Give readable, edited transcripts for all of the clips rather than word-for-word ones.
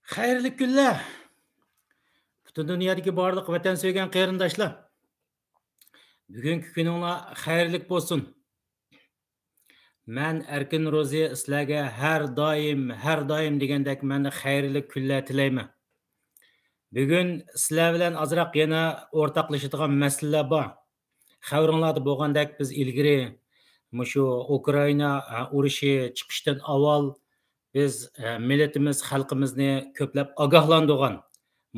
Xayrli kunlar. Butun dunyodagi barliq vatan sevgan qarindoshlar. Bugungi kuninglar xayrlik bo'lsin. Men Erkin Ro'zi sizlarga har doim degandek meni xayrli kunlar tilayman. Bugun sizlar bilan ozroq yana o'rtoqlashadigan masalalar bor. Xabaringlarda bo'lgandek biz ilgari shu Ukraina urushi chiqishdan avval biz millatimiz, xalqimizni ko'plab ogohlantirgan.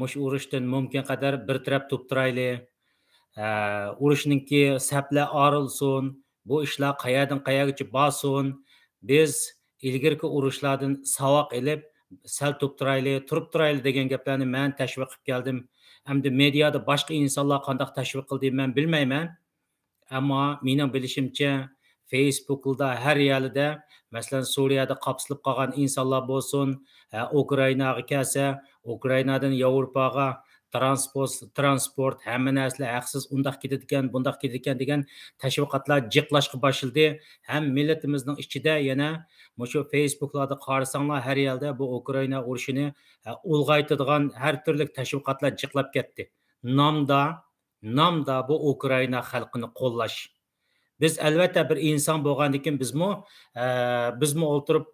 Mush urushdan mumkin qadar bir taraf turib turayli. Urushningki saplar orilsin, bu ishlar qayerdan qayergacha borsin. Biz ilgirki urushlardan savoq elib, sal turib turayli degan gaplarni men tashviq qilib keldim. Hamda mediada boshqa insonlar qanday tashviq qildi men bilmayman. Ammo mening bilishimcha Facebook'da har yerda, masalan Suriyada qapsilib qolgan insonlar bo'lsin, Ukrainaga kelsa, Ukrainadan Yevropaga transport hamma narsa haqsiz undaq ketadigan, bundaq ketadigan degan tashviqotlar jiqlashga boshladi. Ham millatimizning ichida yana shu Facebook'larda qarasanglar har yerda bu Ukraina urushini ulg'aytiradigan har turli tashviqotlar jiqlab ketdi. Namda bu Ukraina xalqini qo'llash. Biz albatta bir inson bo'lgandan bizmi o'tirib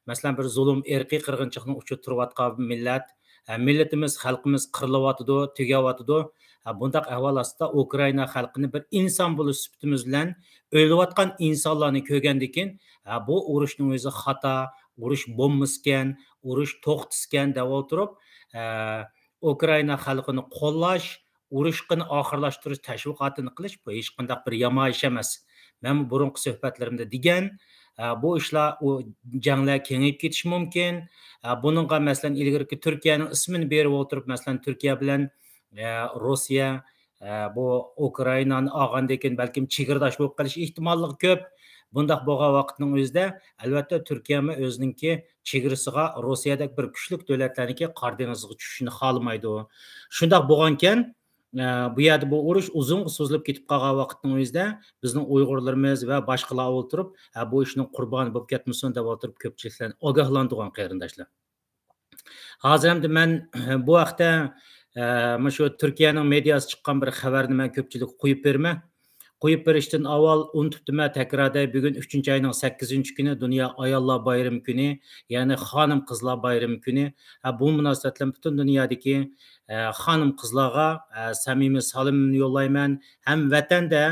masalan bir zulm, irqiy qirg'inchilikni uchib turayotgan millatimiz, xalqimiz qirilyotidi, tugayotidi. Bundaq ahvol ostida Ukraina xalqini bir inson bo'lish sifatimiz bilan o'layotgan insonlarni ko'rgandan bu urushning o'zi xato, urush bo'lmaskan, urush to'xtaskan deb o'tirib Ukraina xalqini qo'llash, urushni oxirlashtirish tashviqotini qilish bu hech qanday bir yomon ish emas. Men burungi suhbatlarimda degan, bu ishlar janglar kengayib ketishi mumkin. Buningga masalan ilgirki Turkiyaning ismini berib o'tirib, masalan Turkiya bilan Rossiya bu Ukrainani olgandan keyin balkim chegirdosh bo'lib qolish ehtimolligi ko'p. Bundaq bo'lgan vaqtning o'zida albatta Turkiya o'ziningki chegarasiga Rossiyadagi bir kuchli davlatlarniki qor dengiziga tushishni xohlamaydi. Shundaq bo'lgankan bu yerda bu urush uzun so'zlab ketib qolgan vaqtning o'zida bizning Uyg'urlarimiz va boshqalar o'tirib bu ishning qurboni bo'lib ketmasin deb o'tirib ko'pchiliklarni ogohlantirgan qarindoshlar. Hozir ham men bu vaqtda shu Turkiyaning mediasi chiqqan bir xabarni men ko'pchilik qo'yib berishdan avval unutibman takrorday bugun 3-oyning 8-kuni Dunyo ayollar bayrami kuni, ya'ni xonim qizlar bayrami kuni. Bu munosabat bilan butun dunyodagi xonim qizlarga samimiy salomimni yo'llayman. Ham vatanda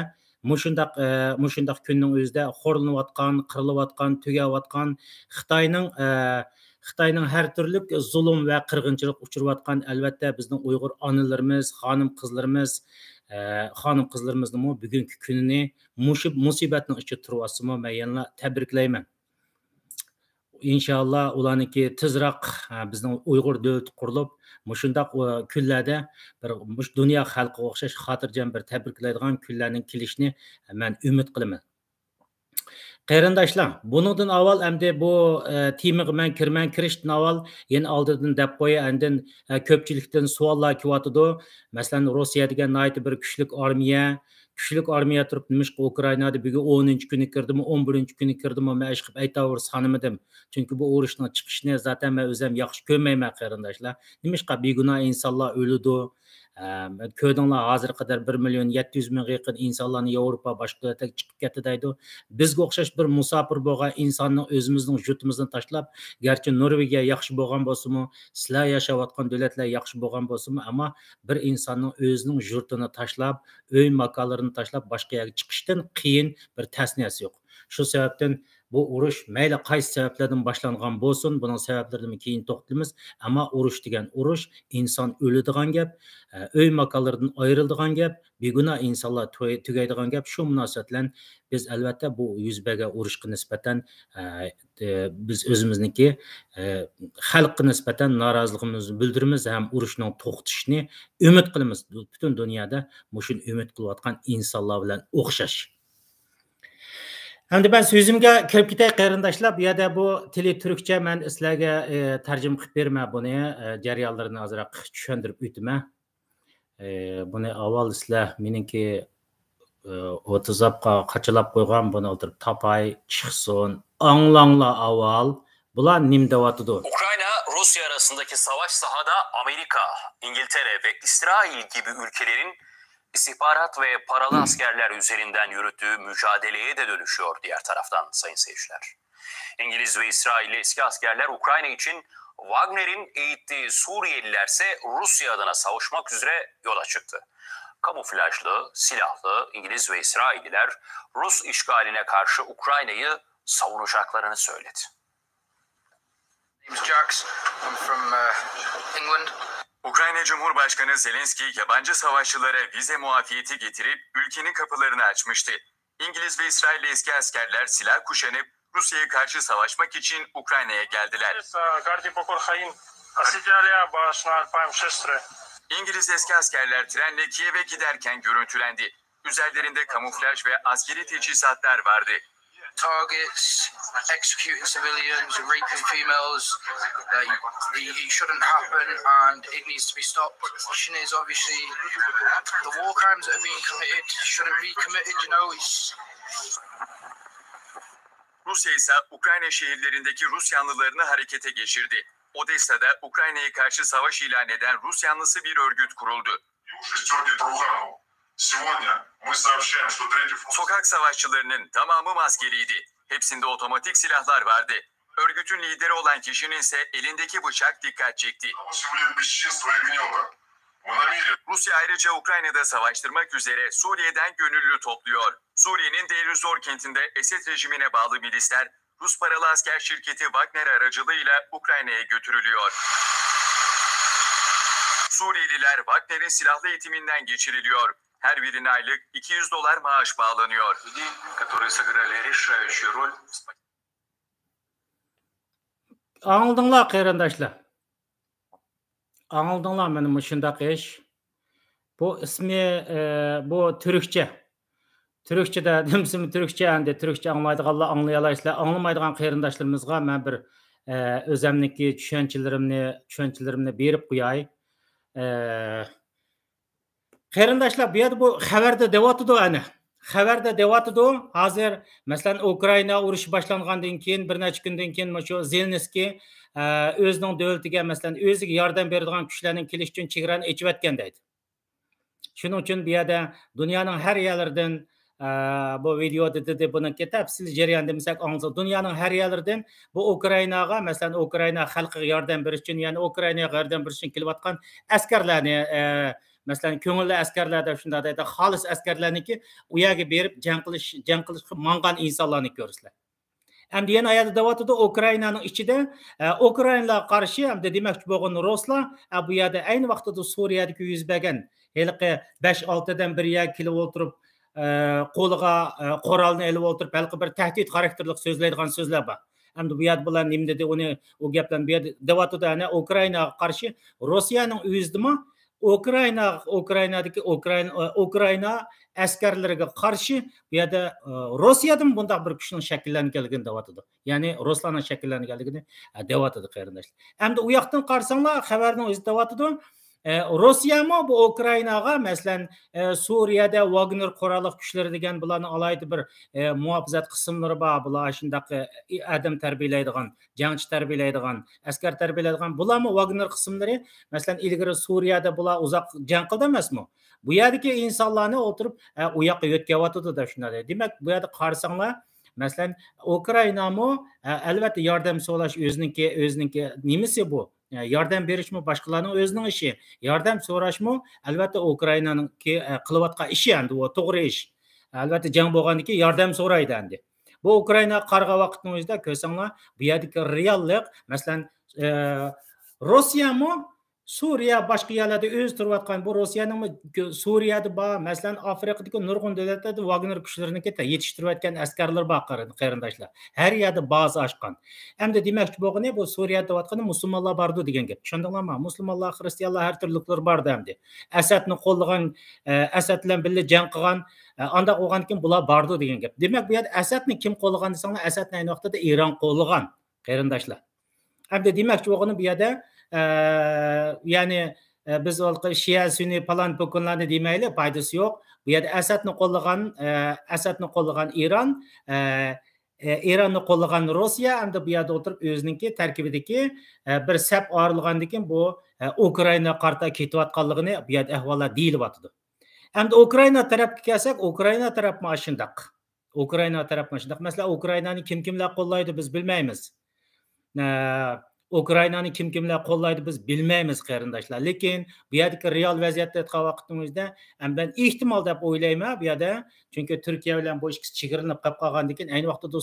mushundaq kunning o'zida xo'rlanayotgan, qirilayotgan, tugayotgan Xitoyning har turli zulm va qirg'inchilik uchirayotgan albatta bizning Uyg'ur onalarimiz, xonim qizlarimizni bugungi kunini musibatning ichida turibsizmi, men yana tabriklayman. İnşallah ularniki tezroq bizning Uyg'ur davlati qurilib, mushundaq kunlarda bir dunyo xalqiga o'xshash xotirjam bir tabriklaydigan kunlarning kelishini men umid qilaman. Qarindoshlar, bundan avval hamda bu temaga men kirishdan avval yana oldindan deb qo'ya, andin ko'pchilikdan savollar kelyotidi. Masalan, Rossiya degan nihoyat bir kuchli armiya turib, nimishqa Ukrainada bugun 10-kuni kirdimi, 11-kuni kirdimi, men ish qilib aytaver sanamadim. Chunki bu urushning chiqishini zaten men o'zim yaxshi ko'rmayman qarindoshlar. Nimishqa begunoh insonlar o'ladi. Ko'rdinglar hozir qadar 1.700.000 yaqin insonlarni Yevropa boshqa davlatlarga chiqib ketdi deydi. Bizga o'xshash bir musofir bo'lgan insonni o'zimizning yurtimizni tashlab, garchi Norvegiya yaxshi bo'lgan bo'lsa-mu, sizlar yashayotgan davlatlar yaxshi bo'lgan bo'lsa-mu, ammo bir insonning o'zining yurtini tashlab, uy makonlarini tashlab boshqa yerga chiqishdan qiyin bir tasniyasi yo'q. Shu sababdan bu urush mayli qaysi sabablardan boshlangan bo'lsin, buning sabablaridan keyin to'xtalamiz. Ammo urush degan urush inson o'ladigan gap, uy makonlaridan ayriladigan gap, begunoh insonlar tugaydigan gap. Shu munosabat bilan biz albatta bu yuz bergan urushga nisbatan biz o'zimizniki xalqqa nisbatan noroziligimizni bildiramiz ham urushning to'xtashini umid qilamiz. Butun dunyoda mushun umid qilayotgan insonlar bilan o'xshash. Endi ben so'zimga kirib ketay qarindoshlar. Bu yerda bu tili turkcha men sizlarga tarjima qilib berman buni, jarayonlarini ozroq tushuntirib o'taman. Buni avval sizlar meniki WhatsAppga qachalab qo'ygan, buni o'tirib topay, chiqsin, anglanglar avval. Bular nim deyotdi. Ukrayna Rusya arasında arasındaki savaş sahada Amerika, İngiltere ve İsrail gibi ülkelerin istihbarat ve paralı askerler üzerinden yürüttüğü mücadeleye de dönüşüyor diğer taraftan sayın seyirciler. İngiliz ve İsrailli eski askerler Ukrayna için, Wagner'in eğittiği Suriyelilerse Rusya adına savaşmak üzere yola çıktı. Kamuflajlı, silahlı İngiliz ve İsrailliler Rus işgaline karşı Ukrayna'yı savunacaklarını söyledi. I'm from England. Ukrayna Cumhurbaşkanı Zelenski yabancı savaşçılara vize muafiyeti getirip ülkenin kapılarını açmıştı. İngiliz ve İsrailli eski askerler silah kuşanıp Rusya'ya karşı savaşmak için Ukrayna'ya geldiler. İngiliz eski askerler trenle Kiev'e giderken görüntülendi. Üzerlerinde kamuflaj ve askeri teçhizatlar vardı. Targets, executing civilians, raping females. It shouldn't happen and it needs to be stopped. The question is obviously the war crimes that are being committed shouldn't be committed, you know. Rusya ise Ukrayna şehirlerindeki Rus yanlılarını harekete geçirdi. Odessa'da Ukrayna'ya karşı savaş ilan eden Rus yanlısı bir örgüt kuruldu. Sokak savaşçılarının tamamı maskeliydi. Hepsinde otomatik silahlar vardı. Örgütün lideri olan kişinin ise elindeki bıçak dikkat çekti. Rusya ayrıca Ukrayna'da savaştırmak üzere Suriye'den gönüllü topluyor. Suriye'nin Deir ez-Zor kentinde Esed rejimine bağlı milisler, Rus paralı asker şirketi Wagner aracılığıyla Ukrayna'ya götürülüyor. Suriyeliler Wagner'in silahlı eğitiminden geçiriliyor. Her birine aylık $200 maaş bağlanıyor. Anladınlar qarindoshlar. Anladınlar meni shunday ish. Bu ismi bu Türkçe. Türkçe'de demsimi Türkçe endi Türkçe anglaydiganlar anglayalasizlar. Anglamaydigan qarindoshlarımızga men bir özemniki tushunchalarimni berib qo'yay. Qarindoshlar, bu yerda bu xabarda deyotdi ana. Xabarda deyotdi. Hozir masalan Ukraina urushi boshlangandan keyin bir necha kundan keyin shu Zelenskiy o'zining davlatiga masalan o'ziga yordam beradigan kuchlarning kelish uchun chegarani ochayotgan deydi. Shuning uchun bu yerda dunyoning har yerlaridan bu videoda dedi buni tafsil jarayonda desak anglasa dunyoning har yerlaridan bu Ukrainaga masalan Ukraina xalqiga yordam berish uchun, ya'ni Ukrainaga yordam berish uchun kelayotgan askarlarni masalan ko'ngilli askarlar deb shunday deydi, xolis askarlarniki u yerga berib jang qilishga mangan insonlarni ko'rsizlar. Endi yana ayada deyotdi Ukrainaning ichida Ukrainaga qarshi hamda demoqchi bo'lgan ruslar bu yerda ayni vaqtda Suriyadagi yuz bergan haliqi 5-6 dan bir yerga kelib o'tirib qo'liga qurolni olib o'tirib balki bir tahdid xarakterli so'zlaydigan so'zlar bor. Endi bu yerda bular nima dedi, uni u gaplarni bu yerda deyotdi ana Ukrainaga qarshi Rossiyaning o'zidimi Ukraina askarlariga qarshi bu yerda Rossiyadan bunday bir kuchning shakllanganligini deyotdi. Ya'ni Ruslarning shakllanganligini deyotdi qarindoshlar. Endi u yoqdan qarasanglar xabarning o'zi deyotdi. Rossiya mı bu Ukraynaga masalan Suriyada Wagner qurolli kuchlari degan bularning alayda bir muhofazat qismlari bor. Bular shundaq adam tarbiyalaydigan, jangchi tarbiyalaydigan, askar tarbiyalaydigan bularmi Wagner qismlari? Masalan ilgari Suriyada bular uzoq jang qildi emasmi? Bu yerdagi insonlarni o'tirib u yoqqa yo'tkayotir deb shunday. Demak bu yerda qarasanglar masalan Ukraynami albatta yordam so'rash o'ziniki nimasi bu? Yordam berishmi boshqalarning o'zining ishi. Yordam so'rashmi albatta Ukrainaning qilayotgan ishi endi u to'g'ri ish. Albatta jang bo'lgandan keyin yordam so'raydi endi. Bu Ukraina qarg'a vaqtning o'zida ko'rsanglar bu yerdagi reallik masalan Rossiyami Suriya boshqa yerlarda o'z turayotgan bu Rossiyaning Suriyada bor, masalan Afrikadagi nurg'un davlatlarda Wagner kuchlarini yetishtirayotgan askarlar bor qarindoshlar. Har yerda baza ochgan. Endi demoqchi bo'lgani bu Suriyada deyotgani musulmonlar bordi degan gap. Tushundinglarmi? Musulmonlar, xristianlar har turliklar bor endi. Asadni qo'llagan, Asad bilan birga jang qilgan, anda bo'lgan kim bular bordi degan gap. Demak bu yerda Asadni kim qo'llagan desanglar, Asadni ayni vaqtida Eron qo'llagan qarindoshlar. Endi demoqchi bo'lgani bu yerda ya'ni biz Shia Sunni falan po'kinlarni demayli, foydasi yo'q. Bu yerda Asadni qo'llagan Eron Eronni qo'llagan Rossiya hamda bu yerda o'tirib o'zininki tarkibidagi bir sap ayrılgandan keyin bu Ukraina qarta ketayotganligini bu yerda ahvollar deyilyotdi. Hamda Ukraina tarafga kelsak, Ukraina taraf mana shundoq. Ukraina taraf mana shundoq. Masalan, Ukrainani kimlar qo'llaydi biz bilmaymiz. Ukrainani kimlar qo'llaydi biz bilmaymiz qarindoshlar. Lekin bu yerdagi real vaziyatda aytgan vaqtimizda men ehtimol deb o'ylayman bu yerda, chunki Turkiya bilan bu ikkisi chegaralanib qolib qolgandan keyin ayni vaqtda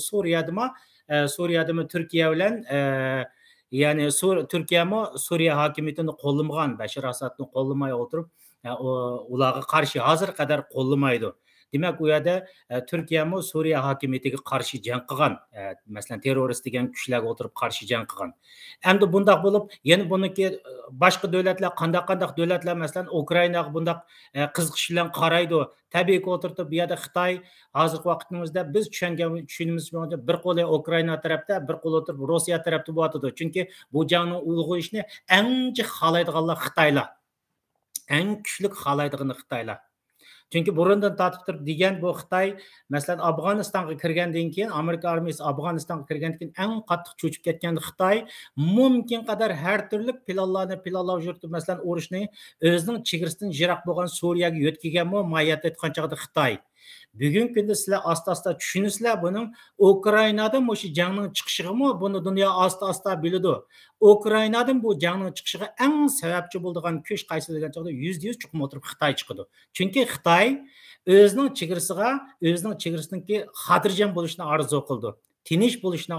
Suriyadami Turkiya bilan ya'ni Turkiyami Suriya hokimiyatini qo'llamagan, Bashar Asadni qo'llamay o'tirib, ularga qarshi hozir qadar qo'llamaydi. Demak, u yerda Turkiyami Suriya hokimiyatiga qarshi jang qilgan, masalan, terrorist degan kuchlarga o'tirib qarshi jang qilgan. Endi bundoq bo'lib, yana buniki boshqa davlatlar, qanday davlatlar masalan Ukrainaga bundoq qiziqish bilan qaraydi. Tabiiyki o'tirib bu yerda Xitoy hozirgi vaqtimizda biz tushunimiz bo'yicha bir qo'li Ukraina tarafda, bir qo'li o'tirib Rossiya tarafda bo'yotdi. Chunki bu jangni ulg'ayishni eng xohlaydiganlar Xitoylar. Eng kuchli xohlaydigan Xitoylar. Chunki burundan tatib turib degan bu Xitoy masalan Afg'onistonga kirgandan keyin, Amerika armiyasi Afg'onistonga kirgandan keyin eng qattiq cho'chib ketgan Xitoy mumkin qadar har turli planlab yuribdi. Masalan, urushni o'zining chegarasidan yiroq bo'lgan Suriyaga yo'tkaganmi, mayat aytgan chog'da Xitoy. Bugungi kunda sizlar asta tushunasizlar buning Ukrainadan o'sha jangning chiqishigimi, buni dunyo asta biladi. Ukrainadan bu jangning chiqishiga eng sababchi bo'lgan kuch qaysi degan chog'da 100% chiqib o'tirib Xitoy chiqadi. Chunki Xitoy o'zining chegarasidagi xotirjam bo'lishni orzu qildi. Tinch bo'lishni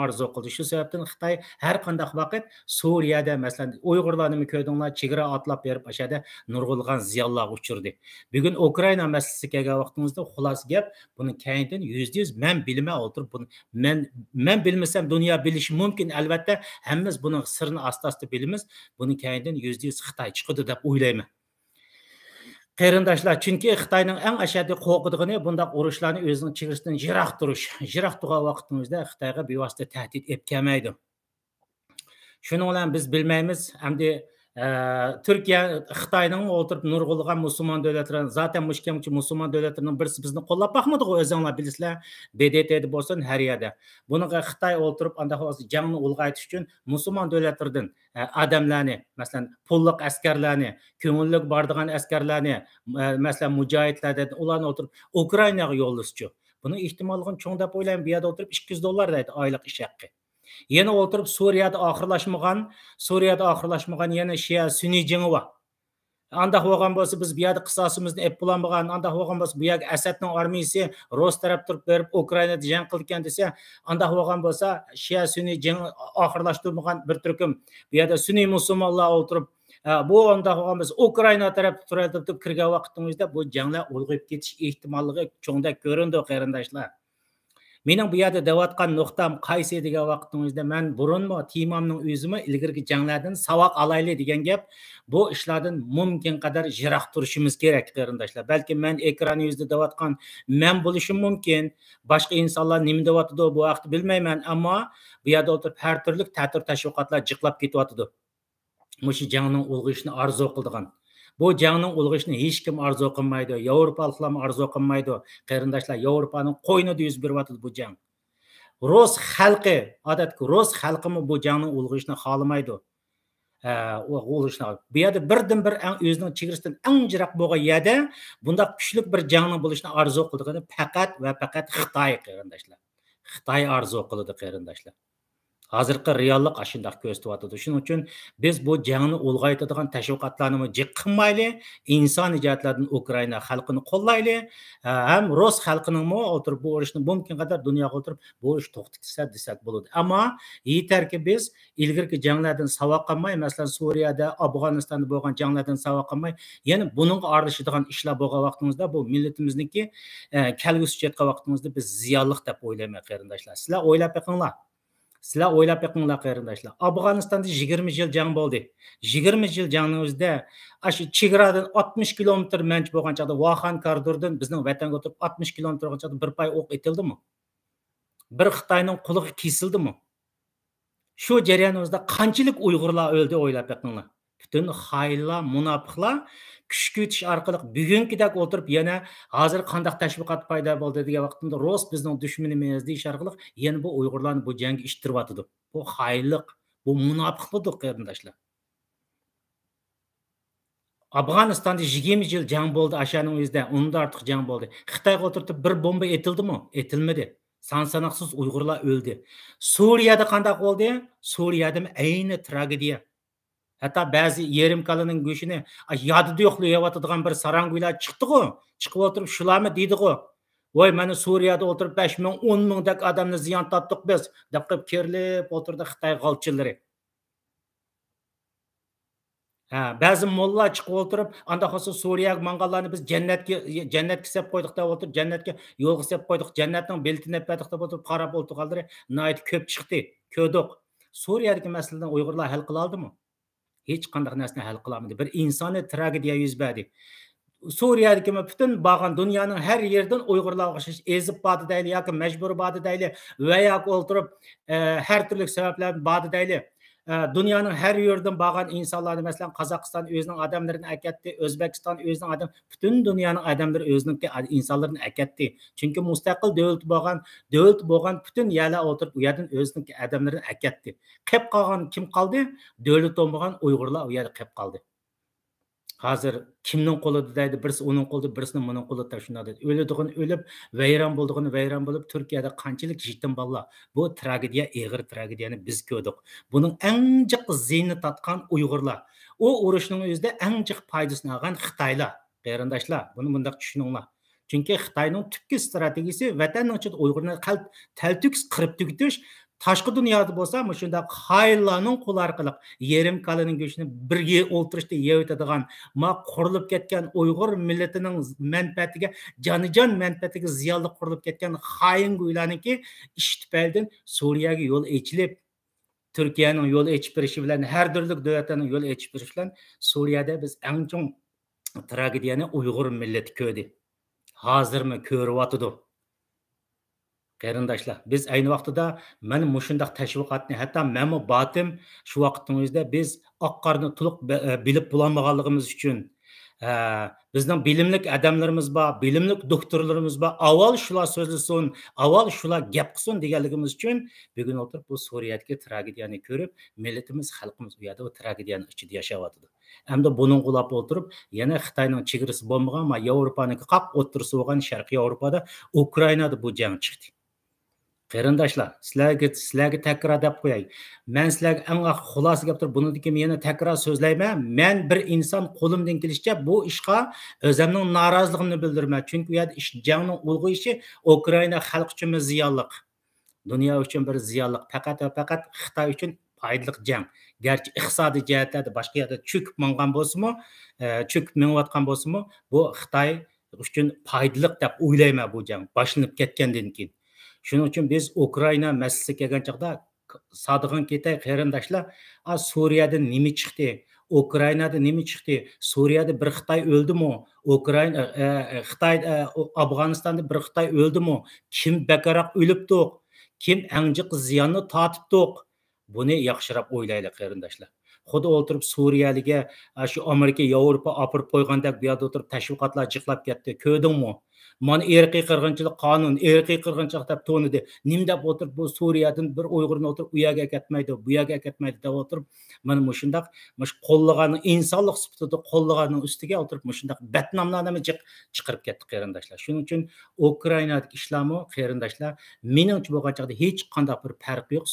orzu qildi. Shu sababdan Xitoy har qanday vaqt Suriyada masalan Uyg'urlarni ko'rdinglar, chegara otlab berib ashada nurg'ulg'an ziyonlarga uchirdi. Bugun Ukraina masalasiga kelgan vaqtimizda xulos gap buni keyindan 100% men bilmay o'tirib buni men bilmasam dunyo bilishi mumkin. Albatta hammamiz buning sirini asta bilamiz. Buni keyindan 100% Xitoy chiqadi deb o'ylayman. Qarindoshlar, chunki Xitoyning eng ashaddiy qo'rqadigani bundaq urushlarni o'zining chegarasidan yiroq turgan vaqtimizda Xitoyga bevosita tahdid etib kelmaydi. Shuning bilan biz bilmaymiz, hamda Turkiya Xitoyning o'tirib nurg'ulg'an musulmon davlatlarini zaten mushkamchi musulmon davlatlarining birisi bizni qo'llab boqmadi, o'zinglar bilasizlar, DDT'da bo'lsin har yerda. Buniga Xitoy o'tirib anda hozir jangni ulg'aytirish uchun musulmon davlatlardan odamlarni, masalan, pulliq askarlarni, ko'ngillik bordigan askarlarni, masalan, mujohidlardan ularni o'tirib Ukrainaga yo'llashchi. Buni ehtimolligini cho'ng deb o'ylayman, bu yerda o'tirib $200 deydi oylik ish haqqi. Yana o'tirib Suriyada oxirlashmagan yana Shia Sunniy jangi bor. Andaq bo'lgan bo'lsa biz bu yerda qisosimizni ep bo'lmagan, andaq bo'lgan bo'lsa bu yerga Asadning armiyasi Rus taraf turib berib Ukrainada jang qilgan desa, andaq bo'lgan bo'lsa Shia Sunniy jangi oxirlashtirmagan bir turkum bu yerda Sunniy musulmonlar o'tirib bu andaq bo'lgan bo'lsa Ukraina tarafga turib kirgan vaqtimizda bu janglar ulg'ayib ketish ehtimolligi cho'ngda ko'rindi qarindoshlar. Mening bu yerda deyotgan nuqtam qaysi degan vaqtimizda men burunmi temamning o'zimi ilgirgi janglardan savoq olayli degan gap, bu ishlardan mumkin qadar yiroq turishimiz kerak qarindoshlar. Balki men ekran yuzida deyotgan men bo'lishim mumkin, boshqa insonlar nima deyotdi bu vaqt bilmayman, ammo bu yerda o'tirib har turli ta'tir tashviqotlar jiqlab ketyapti. Mushu jangning ulg'ishini orzu qildigan. Bu jangning ulg'ishini hech kim orzu qilmaydi. Yevropaliklar orzu qilmaydi. Qarindoshlar, Yevropaning qo'ynida yuz beryapti bu jang. Rus xalqi, odatda Rus xalqimi bu jangning ulg'ishini xohlamaydi. Bu yerda birdan-bir o'zining chegarasidan eng yiroq bo'lgan yerda bunday kuchli bir jangning bo'lishini orzu qildigani faqat Xitoy qarindoshlar. Xitoy orzu qildi qarindoshlar. Hozirgi reallik ashundoq ko'rsatyapti. Shuning uchun biz bu jangni ulg'aytiradigan tashviqotlarni jiqmayli, inson jihatlardan Ukraina xalqini qo'llayli, ham Rus xalqining o'tirib bu urushni mumkin qadar dunyoga o'tirib bu urush to'xtatsa desak bo'ladi. Ammo yetarki biz ilgirki janglardan savoq olmay, masalan Suriyada, Afg'onistonda bo'lgan janglardan savoq olmay, yana buningga aralashadigan ishlar bo'lgan vaqtimizda bu millatimizniki kelgusi yetgan vaqtimizda biz ziyonliq deb o'ylayman qarindoshlar. Sizlar o'ylab beqinglar qarindoshlar. Afg'onistonda 20 yil jang bo'ldi. 20 yil jangning o'zida shu chegaradan 60 kilometr manch bo'lgan chaqda Vaxan koridordan bizning vatanga o'tib 60 kilometr bo'lgan chaqda bir pay o'q etildimi? Bir Xitoyning qulig'i kesildimi? Shu jarayonimizda qanchalik Uyg'urlar o'ldi o'ylab beqinglar. Bütün hayırlar, münafıqlar kuch ko'tish orqali bugünkidek o'tirib yana hozir qandaq tashviqot paydo bo'ldi degan vaqtimda rost bizning dushmanimiz deyish orqali yana bu Uyg'urlarni bu jangga ishtiryotidi. Bu xayrlik, bu munofiqlikdir qarindoshlar. Afg'onistonda 20 yil jang bo'ldi, ashaning o'zida undan ortiq jang bo'ldi. Xitoyga o'tirib bir bomba etildimi? Etilmadi. Son-sanoqsiz Uyg'urlar o'ldi. Suriyada qandaq bo'ldi? Suriyada ayni tragediya. Hatta ba'zi yerim kalaning go'shini yodida yo'qlayotadigan bir saranguylar chiqdi-ku. Chiqib o'tirib shularmi deydi-ku. Voy, mana Suriyada o'tirib 5 ming, 10 mingdak odamni ziyon tortdik biz, deb qilib kerilib o'tirdi Xitoy g'olchilari. Ba'zi mollalar chiqib o'tirib, anda xo'sa Suriyaga manganlarni biz jannatga sep qo'ydik deb o'tirib, jannatga yo'lga sep qo'ydik, jannatning beltini epadik deb o'tirib qarab o'tirganlari nihoyat ko'p chiqdi. Ko'rdik. Suriyadagi masalani Uyg'urlar hal qila oldimi? Hech qanday narsani hal qila olmadi. Bir insoniy tragediya yuz berdi. Suriyadagi bütün bağın dünyanın her yerden Uyg'urlarga o'xshash ezib bordi deyli yoki majbur bordi deyli va yoki o'tirib har turli sabablar bordi deyli. Dünyanın her yerden bağın insanlarni masalan Qozog'iston o'zining odamlarini akatdi, O'zbekiston o'zining odam, bütün dünyanın odamlari o'zining insonlarini akatdi. Chunki mustaqil davlat bo'lgan bütün yerlar o'tirib u yerdan o'zining odamlarini akatdi. Qolib qolgan kim qoldi? Davlat bo'lmagan Uyg'urlar u yerda qolib qoldi. Hozir kimning qo'lida deydi, birisi uning qo'lida, birisining buning qo'lida shunday deydi. O'ladigan o'lib, vayron bo'lib Turkiyada qanchalik yetim bolalar. Bu tragediya, og'ir tragediyani biz ko'rdik. Buning eng jiq ziyni tatgan Uyg'urlar. O urushning o'zida eng jiq foydasini olgan Xitoylar. Qarindoshlar, buni bunday tushuninglar. Chunki Xitoyning tubki strategiyasi vatanning ichida Uyg'urni taltuks qirib tugutish. Tashqi dunyoda bo'lsa, shunda xayrlarning qo'li orqali yerim kalaning go'shtini birga o'ltirishda yeyotadigan, qurilib ketgan Uyg'ur millatining manfaatiga, jonijon manfaatiga ziyonli qurilib ketgan xayin go'ylarniki ish tufaylidan Suriyaga yo'l ochilib, Turkiyaning yo'l ochib berishi bilan, har turli davlatlarning yo'l ochib berishi bilan Suriyada biz eng chong tragediyani Uyg'ur millati ko'rdi. Hozirmi ko'ryotidi? Qarindoshlar, biz ayni vaqtida mana mushundaq tashviqotni, hatto menmi botim shu vaqtning o'zida biz oqqorni to'liq bilib bo'lolmaganligimiz uchun bizning bilimlik odamlarimiz bor, bilimlik doktorlarimiz bor, avval shular so'zlasin, avval shular gap qilsin deganligimiz uchun bugun o'tirib bu Suriyadagi tragediyani ko'rib, millatimiz, xalqimiz u yerda o tragediyani ichida yashayotdi. Hamda buning qulab o'tirib, yana Xitoyning chegarasi bo'lmagan, Yevropaning qaq o'tirisi bo'lgan Sharqiy Yevropada, Ukrainada bu jang chiqdi. Qarindoshlar, sizlarga takror deb qo'yay. Men sizlarga eng xulosa gap turib, buniki yana takror so'zlayman. Men bir inson qo'limdan kelishicha bu ishga o'zimning noroziligimni bildiraman. Chunki u yerda ish jangning ulg'ayishi Ukraina xalq uchun ziyonliq. Dunyo uchun bir ziyonliq. Faqat Xitoy uchun foydali jang. Garchi iqtisodiy jihatlarda boshqa yerda cho'kib mangan bo'lsa-mu, cho'kib menayotgan bo'lsa-mu, bu Xitoy uchun foydali deb o'ylayman bu jang boshlanib ketgandan keyin. Shuning uchun biz Ukraina masalasiga kelgan chaqda sodiqan ketay qarindoshlar, Suriyada nima chiqdi? Ukrainada nima chiqdi? Suriyada bir Xitoy o'ldimi? Xitoy Afg'onistonda bir Xitoy o'ldimi? Kim bakaroq o'libdi? Kim anjiq ziyonni tortibdi? Buni yaxshiroq o'ylaylik qarindoshlar. Xuddi o'tirib Suriyaliga shu Amerika, Yevropa olib qo'ygandek bu yerda o'tirib tashviqotlar jiqlab ketdi. Ko'rdingmi? Mana irqiy qirg'inchilik qonun, irqiy qirg'inchilik deb to'nidi. Nim deb o'tirib bu Suriyadan bir Uyg'urni o'tirib u yerga ketmaydi, bu yerga ketmaydi deb o'tirib, mana mushundaq qo'llagan insonlik sifatida qo'llaganning ustiga o'tirib mushundaq batnomlarni chiqarib ketdi qarindoshlar. Shuning uchun Ukrainadagi ishlarmi qarindoshlar, meningcha bo'lgan chaqda hech qanday bir farqi yo'q.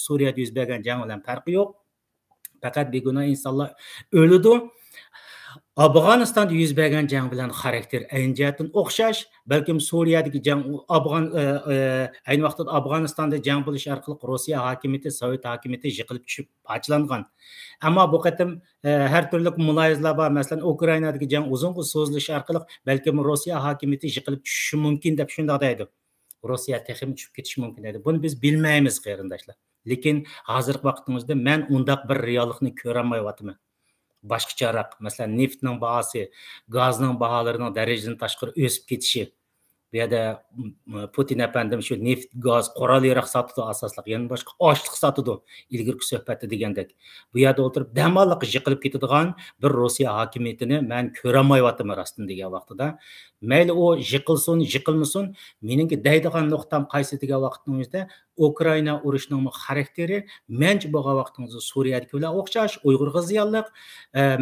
Suriyada yuz bergan jang bilan farqi yo'q. Faqat begunoh insonlar o'ladi. Afg'onistonda yuz bergan jang bilan xarakter ayni jihatdan o'xshash, balkim Suriyadagi jang ayni vaqtda Afg'onistonda jang bo'lish orqali Rossiya hokimiyati, Sovet hokimiyati yiqilib tushib parchalangan. Ammo bu qatim har turli mulohazalar bor. Masalan, Ukrainadagi jang uzun so'zilishi orqali balkim Rossiya hokimiyati yiqilib tushishi mumkin deb shunday deydi. Rossiya texnik tushib ketishi mumkin deydi. Buni biz bilmaymiz qarindoshlar. Lekin hozirgi vaqtimizda men undaq bir reallikni ko'ra olmayapman. Boshqacharoq, masalan, neftning bahosi, gazning baholarining darajadan tashqari o'sib ketishi, Bu yerda Putin efendim şu neft, gaz, qoral yaraq satıdı asosliq, yana boshqa oshliq satıdı ilgirki suhbatda degandek. Bu yerda o'tirib damalliq yiqilib ketadigan bir Rossiya hokimiyatini men ko'rolmayapman rostdan degan vaqtida. Mayli o yiqilsin, yiqilmasin, meningki deydigan nuqtam qaysi degan vaqtning o'zida Ukraina urushining xarakteri mencha bo'lgan vaqtingizda Suriyadagilar o'xshash, Uyg'urga ziyonliq,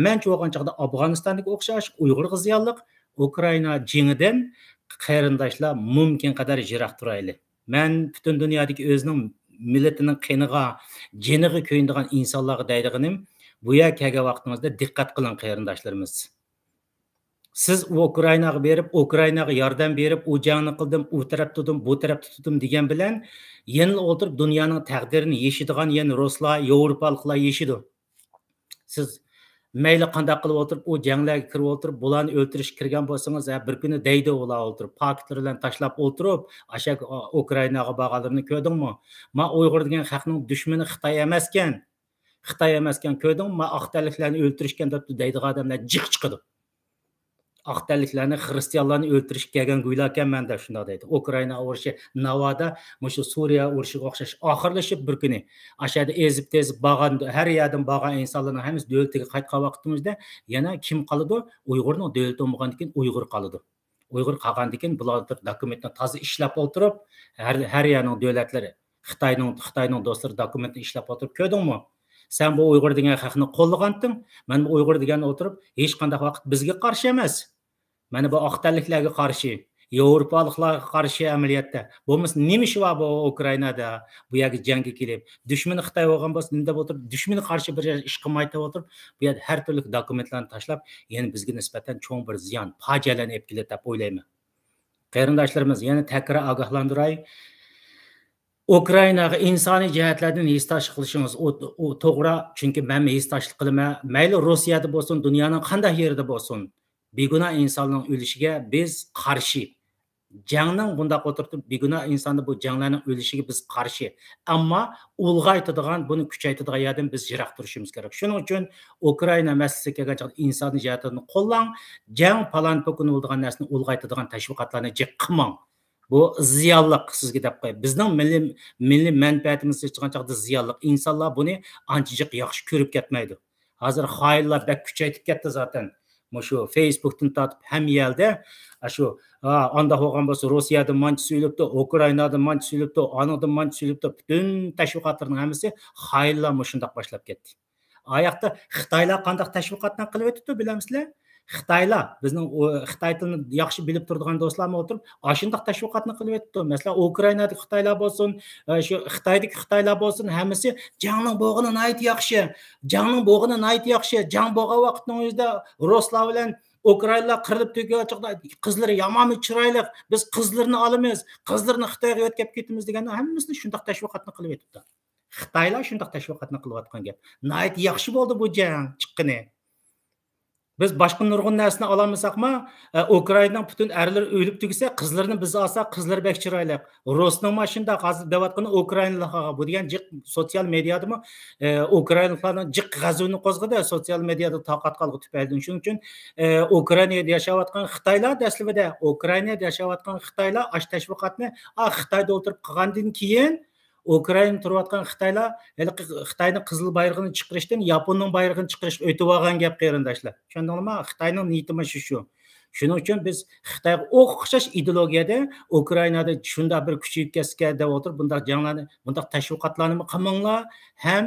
mencha bo'lgan chaqda Afg'onistondagi o'xshash, Uyg'urga ziyonliq. Ukraina jengidan qarindoshlar mumkin qadar yiroq turayli. Men butun dunyodagi o'zining millatining qiniga, jiniga ko'yinadigan insonlarga deydiganim, bu yer kelgan vaqtingizda diqqat qiling qarindoshlarimiz. Siz Ukrainaga berib, Ukrainaga yordam berib, u jangni qildim, u taraf tutdim, bu taraf tutdim degan bilan yana o'tirib dunyoning taqdirini yeshidigan yana Ruslar, Yevropaliklar yeshidi. Siz mayli qanday qilib o'tirib, u janglarga kirib o'tirib, bularni o'ltirish kirgan bo'lsangiz, bir kuni deydi ular o'tirib, paketlar bilan tashlab o'tirib, asha Ukrainaga borganlarni ko'rdingmi? Men Uyg'ur degan xalqning dushmani Xitoy emaskan. Xitoy emaskan ko'rdingmi? Men aqtalliklarni o'ltirishgan deb deydigan odamlar jiq chiqadi. Aqtalliklarni, xristianlarni o'ltirishga kelgan go'ylarkan menda shunday deydi. Ukraina urushi navoda mushu Suriya urushiga o'xshash oxirlashib bir kuni ashada ezib-tezib borgan, har yerdan borgan insonlarning hammasi davlatiga qaytgan vaqtimizda yana kim qoladi? Uyg'urning davlati bo'lgandan keyin Uyg'ur qoladi. Uyg'ur qolgandan keyin bular dokumentni toza ishlab o'tirib, har yerning davlatlari, Xitoyning do'stlari dokumentni ishlab o'tirib ko'rdingmi? Sen bu Uyg'ur degan xalqni qo'llagandim. Men bu Uyg'ur degan o'tirib, hech qanday vaqt bizga qarshi emas. Mana bu aqtalliklarga qarshi, Yevropaliklarga qarshi amaliyotda. Bo'lmasa nima ishi bor bu Ukrainada bu yerga jangga kelib, dushmani Xitoy bo'lgan bo'lsa, nima deb o'tirib, dushmani qarshi bir ish qilmaydi o'tirib, bu yerda har turli dokumentlarni tashlab, yana bizga nisbatan cho'ng bir ziyon, fojialarni olib keladi deb o'ylayman. Qarindoshlarimiz, yana takrar ogohlantiray. Ukrainaga insoniy jihatlardan hissdoshlik qilishingiz to'g'ri, chunki men hissdoshlik qilaman. Mayli Rossiyada bo'lsin, dunyoning qanday yerida bo'lsin, begunoh insonning o'lishiga biz qarshi. Jangning bundaq o'tirib, begunoh insonni bu janglarning o'lishiga biz qarshi. Ammo ulg'aytiradigan, buni kuchaytiradigan yerdan biz yiroq turishimiz kerak. Shuning uchun Ukraina masalasiga kelgan chaqda insoniy jihatdan qo'llang, jang palon po'kin bo'lgan narsani ulg'aytiradigan tashviqotlarni jiq qilmang. Bu ziyonliq sizga deb qo'y. Bizning milliy manfaatimizga chiqqan chaqda ziyonliq. Insonlar buni ancha yaxshi ko'rib ketmaydi. Hozir xoinlar bak kuchaytib ketdi zaten. Shu Facebookdan tortib hamma yerda shu anda bo'lgan bo'lsa Rossiyadan mancha söylebdi, Ukrainadan mancha söylebdi, anadan mancha söylebdi. Butun tashviqotlarning hammasi xoinlar shunday boshlab ketdi. Oyoqda Xitoylar qanday tashviqotlar qilib o'tdi bilamizlar? Xitoylar bizning Xitoy tilini yaxshi bilib turadigan do'stlarga o'tirib, shunday tashviqotni qilib o'tdi. Masalan, Ukrainadagi Xitoylar bo'lsin, shu Xitoydagi Xitoylar bo'lsin, hammasi jangning bo'g'ini nayt yaxshi. Jangning bo'g'ini nayt yaxshi. Jang bo'lgan vaqtning o'zida Ruslar bilan Ukrainalar qirilib turgan chaqda qizlari yomon chiroyli. Biz qizlarni olamiz, qizlarni Xitoyga yo'tkab ketamiz degan hammasini shunday tashviqotni qilib o'tdi. Xitoylar shunday tashviqotni qilayotgan gap. Nayt yaxshi bo'ldi bu jang chiqqini. Biz boshqa nurg'un narsani ololmasakmi, Ukrainaning butun erlar o'lib tugisa, qizlarni biz olsak, qizlar bek chiroyli. Rusning mashina hozir deyotgan Ukrainaliklarga bu degan jiq sotsial mediadami Ukrainaliklarning jiq g'azavini qo'zg'adi, sotsial mediada taqat qolg'i tufayli. Shuning uchun Ukrainada yashayotgan Xitoylar daslida Ukrainada yashayotgan Xitoylar ash tashviqotni Xitoyda o'tirib qilgandan keyin Ukraina turayotgan Xitoylar Xitoyning qizil bayrog'ini chiqarishdan Yaponning bayrog'ini chiqarish o'tib olgan gap qarindoshlar. Tushundingizmi? Xitoyning niyati shu. Shuning uchun biz Xitoyga o'xshash ideologiyada Ukrainada shunday bir kuchayib ketsa deb o'tirib, bunday janglarni, bunday tashviqotlarni qilmanglar. Ham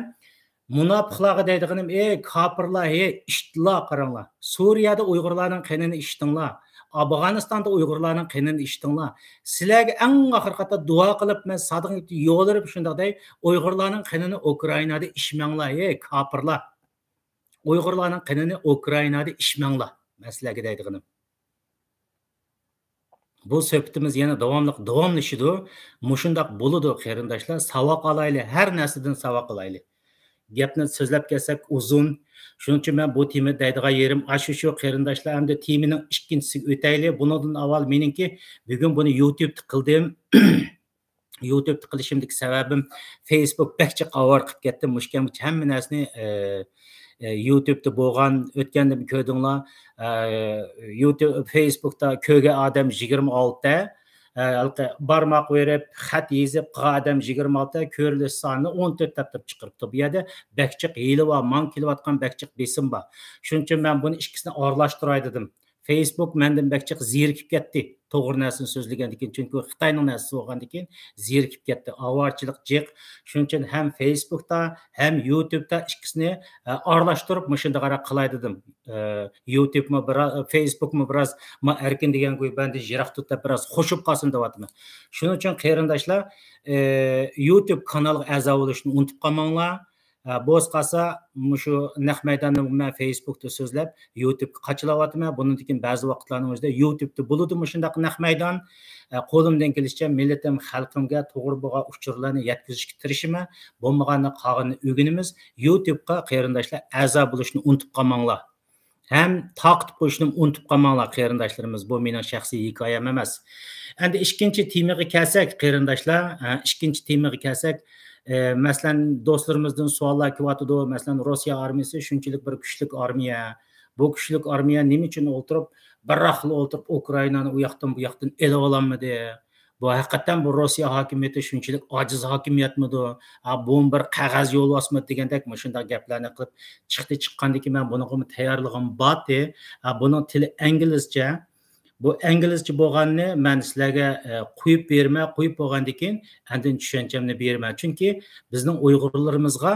munofiqlarga deydiganim, kofirlar, ishtilar qaranglar. Suriyada Uyg'urlarning qanini ishtinglar. Afg'onistonda Uyg'urlarning qanini ishtinglar. Sizlarga eng oxir qator duo qilib, men sadiq yo'lirib shunday Uyg'urlarning qanini Ukrainada ishmanglar, kofirlar. Uyg'urlarning qanini Ukrainada ishmanglar. Men sizlarga deydiganim. Bu suhbatimiz yana davomlashidi. Mushundaq bo'ladi qarindoshlar, savoq olaylik, har narsadan savoq olaylik. Gapni so'zlab kelsak uzun. Shuning uchun men bu tema deydigan yerim shu qarindoshlar, hamda temaning ikkinchisiga o'taylik. Bundan avval meningki bugun buni YouTube'da qildim. YouTube'da qilishimdagi sababim Facebook bakcha qavar qilib ketdi. Mushkam hamma narsani YouTube'da bo'lgan o'tganda ko'rdinglar. YouTube Facebook'da ko'rgan odam 26 ta. barmoq verib, xat yezib, qilgan odam 26, ko'rilish soni 14 deb chiqiribdi. Bu yerda bakchiq hiyli bor, man kelayotgan bakchiq besim bor. Shuning uchun men buni ikkisini aralashtiray dedim. Facebook mendan bakchiq zerikib ketdi. To'g'ri narsani so'zlagandan keyin, chunki Xitoyning narsasi bo'lgandan keyin zerikib ketdi. Avorchilik jiq. Shuning uchun ham Facebookda, ham YouTube'da ikkisini aralashtirib, shunday qarab qilay dedim. YouTube'mi biroz, Facebook'mi biroz ma erkin degan go'y bandi yiroq tutib biroz qo'shib qolsin deyapman. Shuning uchun qarindoshlar, YouTube kanaliga a'zo bo'lishni unutib qolmanglar. Bo'z qolsa, shu naq maydonni men Facebook'da so'zlab, YouTube'ga qachilayapman. Bundan keyin ba'zi vaqtlarning o'zida YouTube'da bo'ladi shundaq naq maydon. Qo'limdan kelishicha millatim, xalqimga to'g'ri bo'lgan uchurlarni yetkazishga tirishaman. Bo'lmaganni qolganini o'rganamiz. YouTube'ga qarindoshlar a'zo bo'lishni unutib qolmanglar. Hem taqib qo'yishni unutib qolmanglar qarindoshlarimiz. Bu mening shaxsiy hikoyam emas. Endi ikkinchi temaga kelsak, qarindoshlar, ikkinchi temaga kelsak, masalan do'stlarimizdan savollar kelyapti. Masalan Rossiya armiyasi shunchalik bir kuchli armiya. Bu kuchli armiya nima uchun o'ltirib, birraqli o'ltirib Ukrainani u yoqdan bu yoqdan elib ololmadi? Bu haqiqatan bu Rossiya hokimiyati shunchalik ojiz hokimiyatmidi? Bu bir qog'oz yo'l bosma degandek shunday gaplarni qilib chiqqandan keyin men bunga tayyorligim bordi. Buning tili inglizcha. Bu inglizcha bo'lganini men sizlarga qo'yib bermay, qo'yib bo'lgandan keyin andin tushunchamni berman. Chunki bizning Uyg'urlarimizga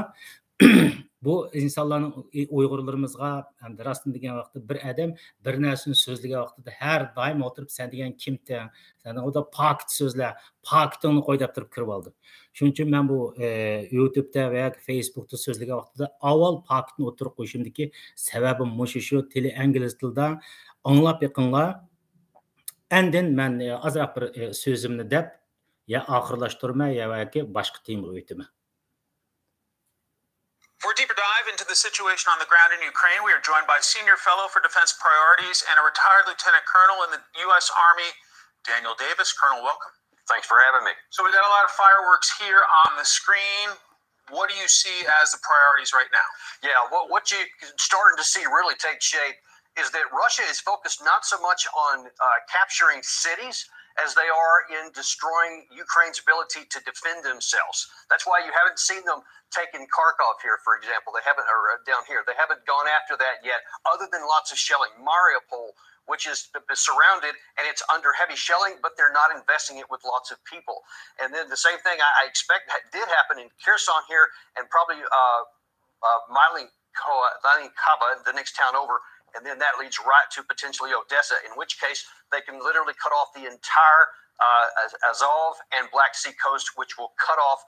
bu insonlarning Uyg'urlarimizga hamda rostini degan vaqtda bir odam bir narsani so'zlagan vaqtida har doim o'tirib sen degan kimsan? Sen o'da pakt so'zlar, paktini qo'y deb turib kirib oldi. Shuning uchun men bu YouTube'da va Facebook'da so'zlagan vaqtida avval paktni o'tirib qo'yishimdagi sababim shu tili ingliz tilida anglab yiqinglar. Andin men azroq bir so'zimni deb ya oxirlashtirmay yoki boshqa temaga o'taman. For a deeper dive into the situation on the ground in Ukraine, we are joined by Senior Fellow for Defense Priorities and a retired Lieutenant Colonel in the U.S. Army, Daniel Davis. Colonel, welcome. Thanks for having me. So we've got a lot of fireworks here on the screen. What do you see as the priorities right now? Yeah, what you're starting to see really take shape is that Russia is focused not so much on capturing cities as they are in destroying Ukraine's ability to defend themselves. That's why you haven't seen them taking Kharkov here, for example. They haven't, or down here, they haven't gone after that yet, other than lots of shelling. Mariupol, which is surrounded and it's under heavy shelling, but they're not investing it with lots of people. And then the same thing I expect did happen in Kherson here, and probably Malynkova, the next town over. And then that leads right to potentially Odessa, in which case they can literally cut off the entire Azov and Black Sea coast, which will cut off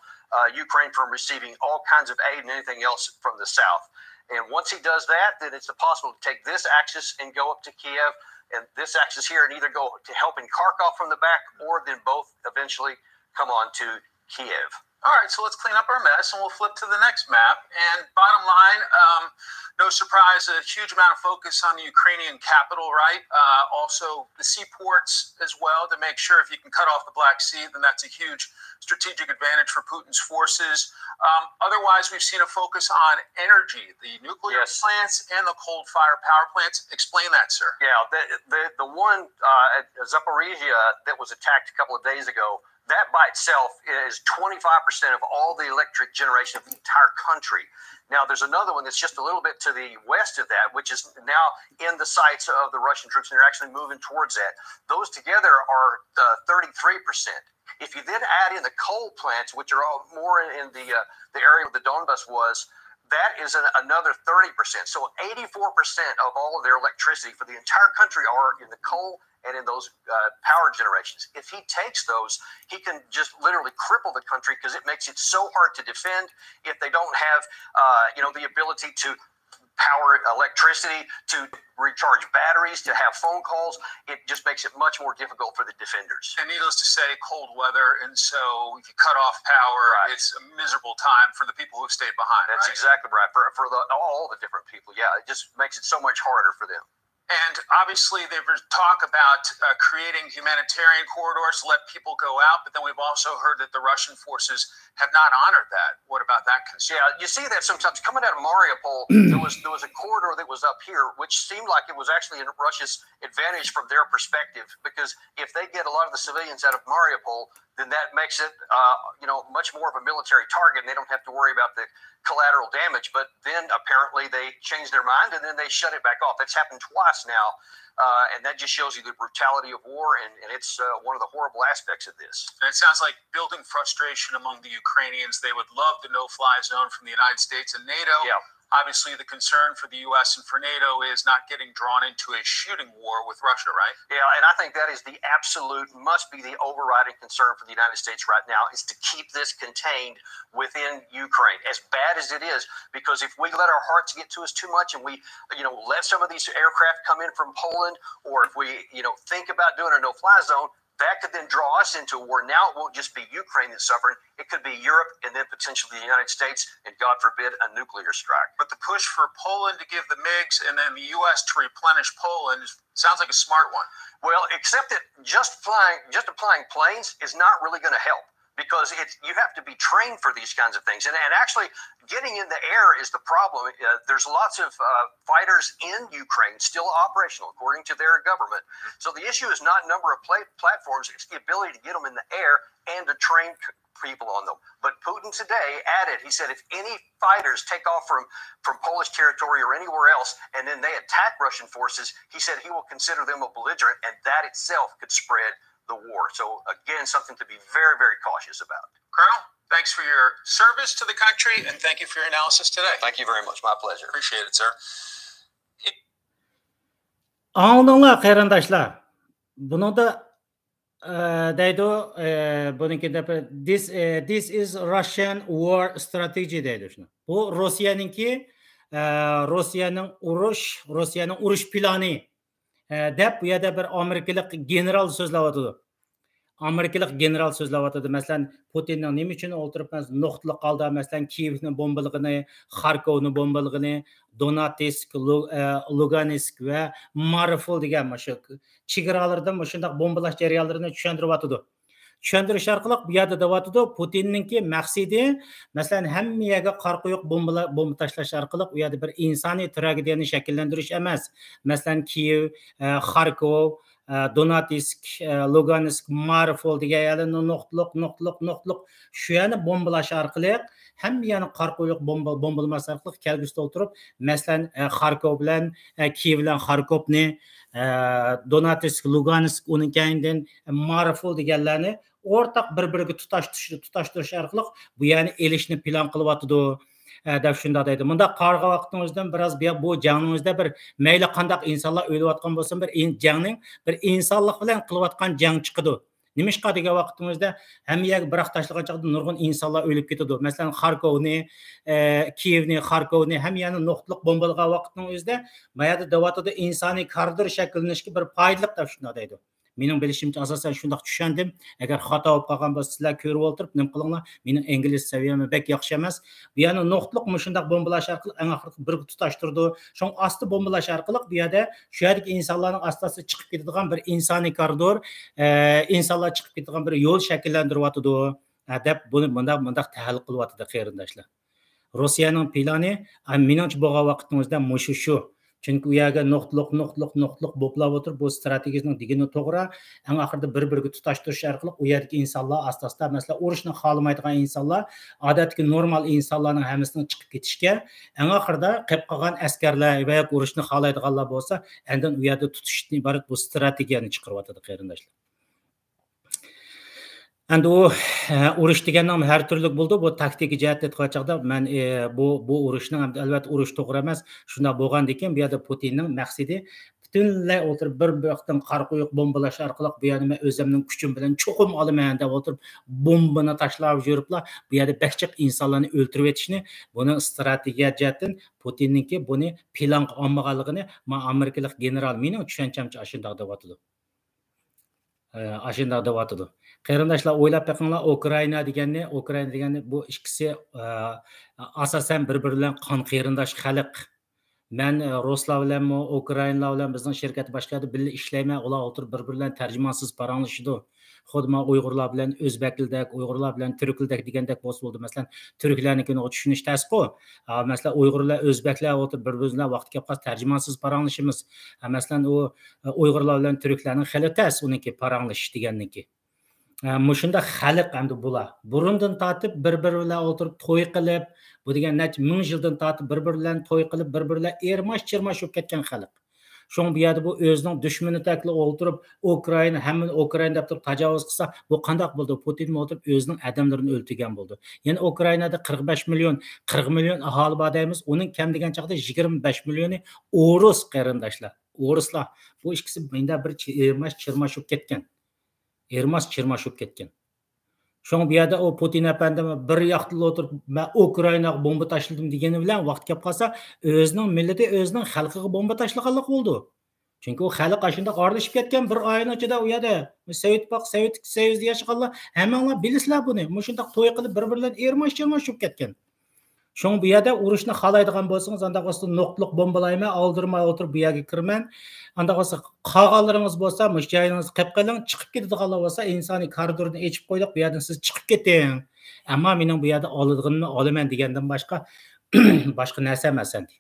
Ukraine from receiving all kinds of aid and anything else from the south. And once he does that, then it's possible to take this axis and go up to Kiev, and this axis here, and either go to helping Kharkov from the back, or then both eventually come on to Kiev. All right, so let's clean up our mess and we'll flip to the next map. And bottom line, no surprise, a huge amount of focus on the Ukrainian capital, right? Also the seaports as well, to make sure if you can cut off the Black Sea, then that's a huge strategic advantage for Putin's forces. Otherwise, we've seen a focus on energy, the nuclear plants and the coal-fired power plants. Explain that, sir. Yeah, the one at Zaporizhia that was attacked a couple of days ago, that by itself is 25% of all the electric generation of the entire country. Now, there's another one that's just a little bit to the west of that, which is now in the sights of the Russian troops, and they're actually moving towards that. Those together are 33%. If you then add in the coal plants, which are all more in the area where the Donbas was, that is another 30%. So 84% of all of their electricity for the entire country are in the coal and in those power generations. If he takes those, he can just literally cripple the country, because it makes it so hard to defend if they don't have, the ability to power electricity, to recharge batteries, to have phone calls. It just makes it much more difficult for the defenders. And needless to say, cold weather, and so if you cut off power, it's a miserable time for the people who stayed behind. That's exactly right, for all the different people. Yeah, it just makes it so much harder for them. And obviously, there was talk about creating humanitarian corridors to let people go out, but then we've also heard that the Russian forces have not honored that. What about that concern? Yeah, you see that sometimes coming out of Mariupol. there was a corridor that was up here, which seemed like it was actually in Russia's advantage from their perspective, because if they get a lot of the civilians out of Mariupol, then that makes it much more of a military target, and they don't have to worry about the collateral damage. But then apparently they changed their mind and then they shut it back off. That's happened twice now, and that just shows you the brutality of war, and it's one of the horrible aspects of this. And it sounds like building frustration among the Ukrainians. They would love the no-fly zone from the United States and NATO. Yeah. Obviously, the concern for the U.S. and for NATO is not getting drawn into a shooting war with Russia, right? Yeah, and I think that is the absolute, must be the overriding concern for the United States right now, is to keep this contained within Ukraine, as bad as it is, because if we let our hearts get to us too much and we, let some of these aircraft come in from Poland, or if we, think about doing a no-fly zone, that could then draw us into a war. Now it won't just be Ukraine that's suffering. It could be Europe and then potentially the United States and, God forbid, a nuclear strike. But the push for Poland to give the MiGs and then the U.S. to replenish Poland sounds like a smart one. Well, except that just applying planes is not really going to help, because you have to be trained for these kinds of things. And actually, getting in the air is the problem. There's lots of fighters in Ukraine still operational, according to their government. So the issue is not number of platforms, it's the ability to get them in the air and to train people on them. But Putin today added, he said, if any fighters take off from Polish territory or anywhere else, and then they attack Russian forces, he said he will consider them a belligerent, and that itself could spread the war. So again, something to be very, very cautious about. Colonel, thanks for your service to the country, and thank you for your analysis today. Thank you very much. My pleasure. Appreciate it, sir. Anladınlar qarindoshlar. Buningda deydi, bunikida this is Russian war strategy deydi shuni. Bu Rossiyaning urush plani deb bu yerda bir amerikalik general so'zlayotdi. Masalan, Putinning nima uchun o'ltiribmiz nuqtali holda, masalan, Kiyevni bombaligini, Xarkovni bombaligini, Donetsk, Lugansk va Mariupol degan shu chegaralarda shunday bombalash jarayonlarini tushuntiryotdi. Tushuntirish orqali bu yerda deyotdi, Putinninki maqsadi masalan hamma yerga qarqo'yiq bomba tashlash orqali u yerda bir insoniy tragediyani shakllantirish emas. Masalan, Kiyev, Xarkov, Donetsk, Lugansk, Mariupol degan nuqtliq shu yerni bombalash orqali hamma yerni qarqo'yiq bombalamas orqali kelgusida o'tirib, masalan, Xarkov bilan Kiyev bilan Xarkovni, Donetsk, Lugansk, uning keyindan Mariupol deganlarni o'rtaq bir-biriga tutashtirish orqali bu yerni elishni plan qilyotdi deb shunda deydi. Bunda qarg'a vaqtingizdan biroz bu jangingizda bir mayli qandaq insonlar o'layotgan bo'lsa, bir jangning bir insonlik bilan qilayotgan jang chiqadi. Nimishqa degan vaqtingizda hamma yerga biroq tashlagan chaqda nurg'un insonlar o'lib ketadi. Masalan, Xarkovni, Kiyevni, Xarkovni hamma yerni nuqtliq bombalagan vaqtning o'zida bu yerda deyotdi, insoniy koridor shakllanishga bir foydali deb shunda deydi. Mening bilishimcha asosan shunday tushundim. Agar xato bo'lib qolgan bo'lsa, sizlar ko'rib o'tirib, nima qilinglar? Mening ingliz saviyam bek yaxshi emas. Bu yerni nuqtliq shunday bombalash orqali eng oxirgi bir tutashtirdi. Shung osti bombalash orqali bu yerda shu yerdagi insonlarning ostasi chiqib ketadigan bir insoniy koridor, insonlar chiqib ketadigan bir yo'l shakllantiryotdi deb buni bunda tahlil qilyotdi qarindoshlar. Rossiyaning plani meningcha bo'lgan vaqtingizda shu. Chunki u yerga nuqtliq bo'plab o'tirib, bu strategiyaning degani to'g'ri, eng oxirida bir-biriga tutashtirish orqali u yerdagi insonlar asta-asta, masalan, urushni xohlamaydigan insonlar, odatdagi normal insonlarning hammasining chiqib ketishga, eng oxirida qolib qolgan askarlar va urushni xohlaydiganlar bo'lsa, endi u yerda tutishdan iborat bu strategiyani chiqaryotdi qarindoshlar. Endi u urush deganning har turli bo'ldi. Bu taktik jihatdan aytganda men bu urushning albatta urush to'g'ri emas. Shunda bo'lgandan keyin bu yerda Putinning maqsadi butunlay o'tirib bir vaqtdan qarqo'yiq bombalash orqali bu yerni men o'zimning kuchim bilan cho'qim olaman deb o'tirib bombani tashlab yuriblar. Bu yerda bakchiq insonlarni o'ltirib etishni, buni strategiya jihatdan Putinninki buni plan qilmaganligini men amerikalik general mening tushunchamcha shunday deyotdi. Ashunda deyotdi. Qarindoshlar o'ylab beqinglar, Ukraina deganni bu ikkisi asosan bir-biri bilan qon qarindosh xalq. Men Ruslar bilan, Ukrainalar bilan bizning shirkat boshqada birga ishlayman. Ular o'tirib bir-birlaridan tarjimonsiz paranglashidi. Xuddi Uyg'urlar bilan O'zbeklardek, Uyg'urlar bilan Turklardek degandek bo'ldi. Masalan, Turklarnikini tushunish tasqo. Masalan, Uyg'urlar, O'zbeklar o'tirib bir-birimizdan vaqt kelib qolsa tarjimonsiz paranglashimiz. Masalan, u Uyg'urlar bilan Turklarning xili tas uniki paranglashish deganniki. Mushunda xalq endi bular. Burundan tortib bir-biri bilan o'tirib to'y qilib, bu degan necha ming yildan tortib bir-biri bilan to'y qilib, bir-biri bilan ermash-chirmash bo'lib ketgan xalq. Şoň bu ýerde bu özüniň düşmeni täkli olturup Ukraina hemme Ukraina dep turup tajawuz qilsa, bu qanday boldy? Putin oturup özüniň adamlaryny öldürgen boldy. Ýani Ukrainada 45 milyon, 40 milyon ahali bar diýmiz. Onuň kem degen çagda 25 milyony Orus qarindaşlar. Oruslar. Bu ikisi menda bir ermaş-çirmaş bolip ketken. Ermaş-çirmaş bolip ketken. Şoň bu ýerde o Putin efendim bir ýakda oturup "Men Ukrainaga bomba taşladım" degeni bilen wagt kelip qalsa, özüniň milleti, özüniň halkyga bomba taşlaganlyk boldy. Çünki o halk aşynda gardyşyp ketken bir aýyň içinde o ýerde Sovet Soýuzda ýaşaganlar hemmeňler bilisler buny. Muşundak toý qılıp bir-birlerinden ermaş-çirmaş bolip ketken. Şoň bu ýerde uruşny halaydygan bolsaňyz, anda bolsa noktluk bombalayma, aldyrmay oturup bu ýerge kirmen. Anda bolsa qaganlaryňyz bolsa, muş ýaýyňyz qepqalyň çykyp ketdiganlar bolsa, insani koridorny eçip goýdyk, bu ýerden siz çykyp keting. Amma meniň bu ýerde aladygymny alaman degenden başga başga näse emas endi.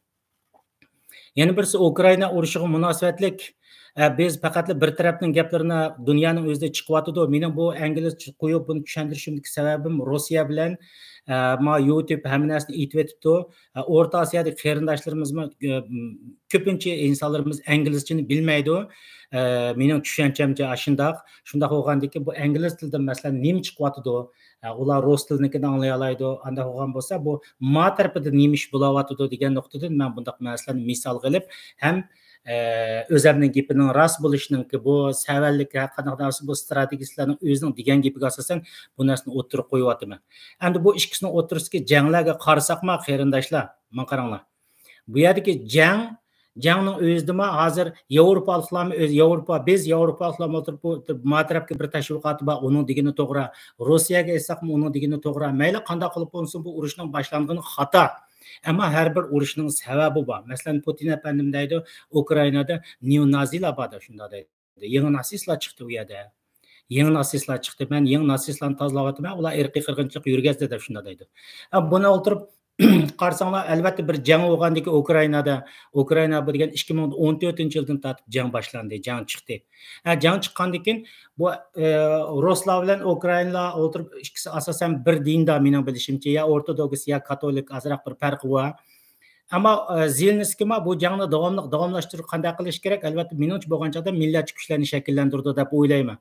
Ýani birisi Ukraina uruşyga münasibetlik biz faqat bir tarapning gaplarini dünýäniň özünde çykypatdy. Meniň bu inglizçe goýup bunu düşendirişimdiki sebäbim Russiya bilen ma YouTube hem näsini ýetip etipdi. Orta Asyada qarindaşlarymyz köpünçe insanlarımız inglizçeni bilmeýdi. Meniň düşünçemçe aşyndak. Şunda bolgandiki bu ingliz tilde meselem näme çykypatdy? Ular rus tilini anlayalaydı. Anda bolgan bolsa bu ma tarapyda näme iş bulawatydy degen noktadan men bundak meseleni misal gylyp hem özümniň gepiniň rast boluşynyň ki bu säwellik hakynda bu strategistlerniň özüniň degen gepiga asasen bu narsany oturup goýuwatyman. Endi bu ikisini oturusky janglarga qarasakma qarindaşlar, men qaranglar. Bu ýerdeki jangnyň özüdema hazır biz Ýewropalılar oturup bu matrapga bir teşwiqaty bar, onuň degeni togra. Russiýaga esakmy onuň degeni togra. Meýli qanday qılıp bolsun bu uruşnyň başlangyny hata. Ama her bir uruşnyň sebäbi bar. Mesela Putin efendim diýdi, Ukrainada neonaziler bar da şunda diýdi. Ýeňi nasistler çykdy bu ýerde. Ýeňi nasistler çykdy. Men ýeňi nasistlaryny tazalawatyman. Ular irqi qırgınçylyk ýürgezdi dep şunda diýdi. Buna oturup qarsaňlar elbetde bir jang bolgandiki Ukraina bu degen 2014-nji ýyldan tartyp jang başlandy, jang çykdy. Jang çykkandan bu Ruslar bilen Ukrainalar oturup ikisi asasen bir dinda meniň bilişimçe ýa ortodoks ýa katolik azrak bir farky bar. Ama Zelenskiy bu jangny dowamlaşdyryp kanday qilish kerak? Elbetde menimçe bolgan çagda milletçi güçlerini şekillendirdi dep oýlaýman.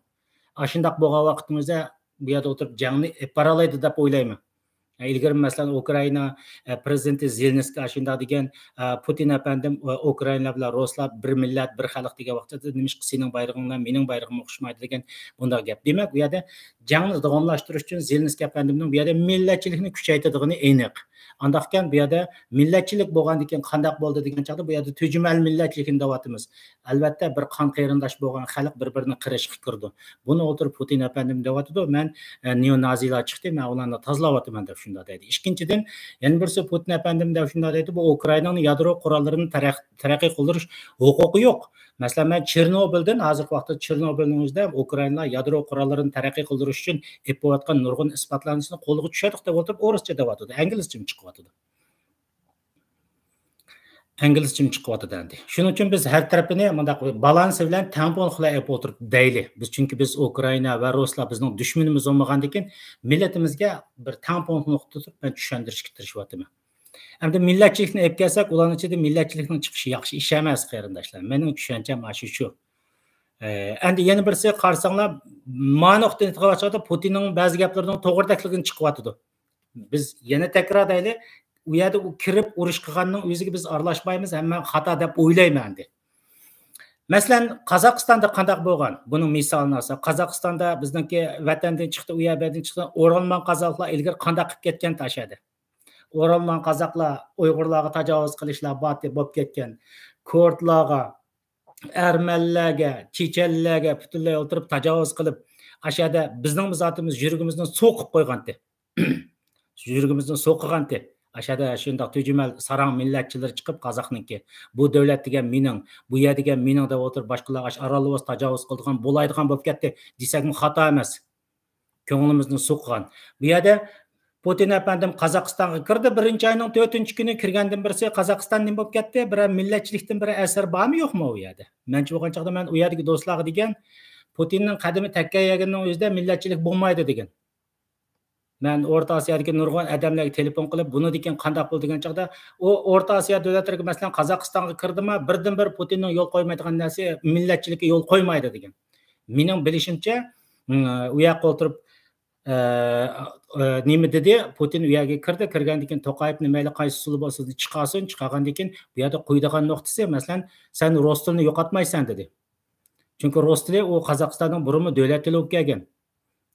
Aşyndak bolgan wagtymyzda bu ýerde oturup jangny paralaydy dep oýlaýman. İlgari mesela Ukraina prezidenti Zelenskiy aşynda degen Putin efendim Ukraina bilen Ruslar bir millet, bir halk degen wagtda nimiş senin bayrağınla meniň bayrağıma okşamaydy degen bunda gap. Demek bu ýerde jangny dowamlaşdyryş üçin Zelenskiy efendimniň bu ýerde milletçilikni küçäýtdigyny eňik. Andakkan bu ýerde milletçilik bolgandyken kandak boldy degen çagda bu ýerde tüjümel milletçilikini dawatymyz. Elbetde bir kan qarindaş bolgan halk bir-birini qirişga kirdi. Bunu oturup Putin efendim dawatdy. Men neonaziler çykdy, men onlarni tazlawatyman dep şunda diýdi. İkinçiden, ýani birisi Putin efendim dep şunda diýdi, bu Ukrainanyň ýadro gurallaryny terakki kıldyryş hukuky ýok. Mesela men Çernobyldan hazırki wagtda Çernobylnyň özünde Ukrainalar ýadro gurallaryny terakki kıldyryş üçin epowatgan nurgun isbatlanyşyny golga düşerdik dep oturup orusça dewatdy. Inglizçe çykypatdy. İngilizçe çykypatdy endi. Şuning üçin biz her tarapyny mundaq balans bilen tampon qilip oturup diýli. Biz çünki biz Ukraina we Ruslar bizning düşmenimiz bolmagandyken milletimizge bir tampon nokta tutup ben düşendirişke tirişiwatyman. Endi milletçilikni ep kelsak, ularning içinde milletçilikning çykyşy ýaxşy iş emas qarindaşlar. Meniň düşünçem aşy şu. Endi ýene birisi qarsaňlar ma noktadan ýetip Putiniň bäzi gaplarynyň togurdakligini çykypatdy. Biz ýene tekrar diýli, u ýerde u kirip uruş qilganyň özüge biz aralashmaýmyz, hemme hata dep oýlaýman endi. Mesela Kazakistanda kandak bolgan? Bunun misalını alsa, Kazakistanda bizdeki vatandan çykdy, u ýerden çykdy, Oralman Kazaklar ilgir kandak qilip ketken taşady. Oralman Kazaklar Uygurlarga tajawuz qilishlar bop ketken. Kurdlarga, Ermenilerge, Çeçenlerge bütünlüğe oturup tajawuz qilip, aşağıda bizning zatymyz ýürgimizden soqup qoýgandy. Ýürgimizden soqugandy. aşağıda şundaq tücümel sarang millatchilar chiqib Qozoqniki. Bu davlat degan mening, bu yer degan mening deb o'tirib boshqalar aralashib tajovuz qilgan bo'laydigan bo'lib ketdi desakmi xato emas. Ko'nglimizni suqqan. Bu yerda Putin efendim Qozog'istonga kirdi, 1-oyning 4-kuni kirgandan birisi Qozog'iston nima bo'lib ketdi? Bir millatchilikdan bir asar bormi yo'qmi u yerda? Mencha bo'lgan chaqda men u yerdagi do'stlarga degan Putinning qadami takka yeganning o'zida millatchilik bo'lmaydi degan. Men O'rta Osiyodagi nurg'un odamlarga telefon qilib, buni degan qanday bo'ldi degan chaqda, u O'rta Osiyo davlatlariga masalan Qozog'istonga kirdimi, birdan-bir Putinning yo'l qo'ymaydigan narsa millatchilikka yo'l qo'ymaydi degan. Mening bilishimcha, u yoqqa o'tirib nima dedi? Putin u yerga kirdi, kirgandan keyin To'qayevni mayli qaysi usul bo'lsa chiqarsin, chiqargandan keyin bu yerda qo'ydigan nuqtasi masalan, sen rus tilini yo'qotmaysan dedi. Chunki rus tili u Qozog'istonning burungi davlat tili bo'lib kelgan.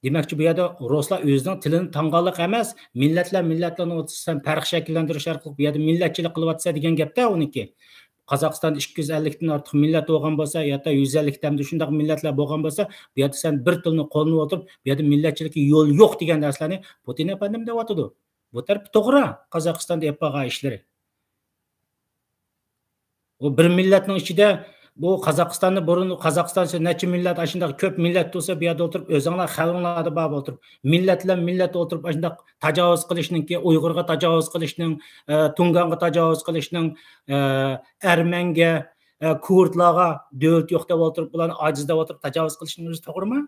Demakchi bu yerda ruslar o'zining tilini tanganlik emas, millatlarning o'rtasida farq shakllantirish orqali bu yerda millatchilik qilyapsa degan gapda uniki. Qozog'istonda 250 dan ortiq millat bo'lgan bo'lsa, yoki 150 dan shunday millatlar bo'lgan bo'lsa, bu yerda sen bir tilni qo'llanib o'tirib, bu yerda millatchilikka yo'l yo'q degan narsalarni Putin efendim deyotdi. Bu taraf to'g'ri Qozog'istonda yapgan ishlari. O bir millatning ichida bu Qozog'istonni burun Qozog'iston necha millat ashunday ko'p millat bo'lsa, bu yerda o'tirib o'zinglar xalqinglarda bor o'tirib, millat o'tirib ashunday tajovuz qilishninki, Uyg'urga tajovuz qilishning, Tunganga tajovuz qilishning, Armanga, Kurdlarga davlat yo'q deb o'tirib, ularni ojiz deb o'tirib tajovuz qilishning o'zi to'g'rimi?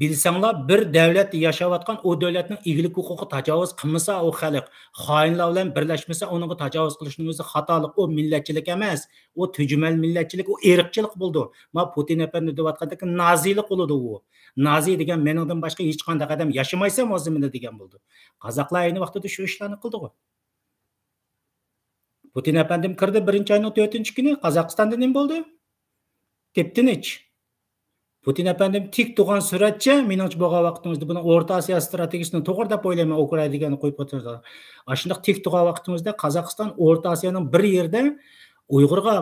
Bilsanglar bir davlat yashayotgan o davlatning egalik huquqi tajovuz qilmasa, o xalq xoinlar bilan birlashmasa, uningga tajovuz qilishning o'zi xatolik, o millatchilik emas, o tujmal millatchilik, o irqchilik bo'ldi. Ma Putin efendi deyotgandek nazilik bo'ldi u. Nazi degan meningdan boshqa hech qanday odam yashamaysan o'zimda degan bo'ldi. Qozoqlar ayni vaqtida shu ishlarni qildi. Putin efendim kirdi 1-oyning 4-kuni Qozog'istonda nima bo'ldi? Teptinich. Putin efendim tik turgan suratcha meningcha bo'lgan vaqtimizda buni O'rta Osiyo strategiyasini to'g'ri deb o'ylayman, Ukraina deganni qo'yib o'tirdi. Ashunday tik turgan vaqtimizda Qozog'iston O'rta Osiyoning bir yerda Uyg'urga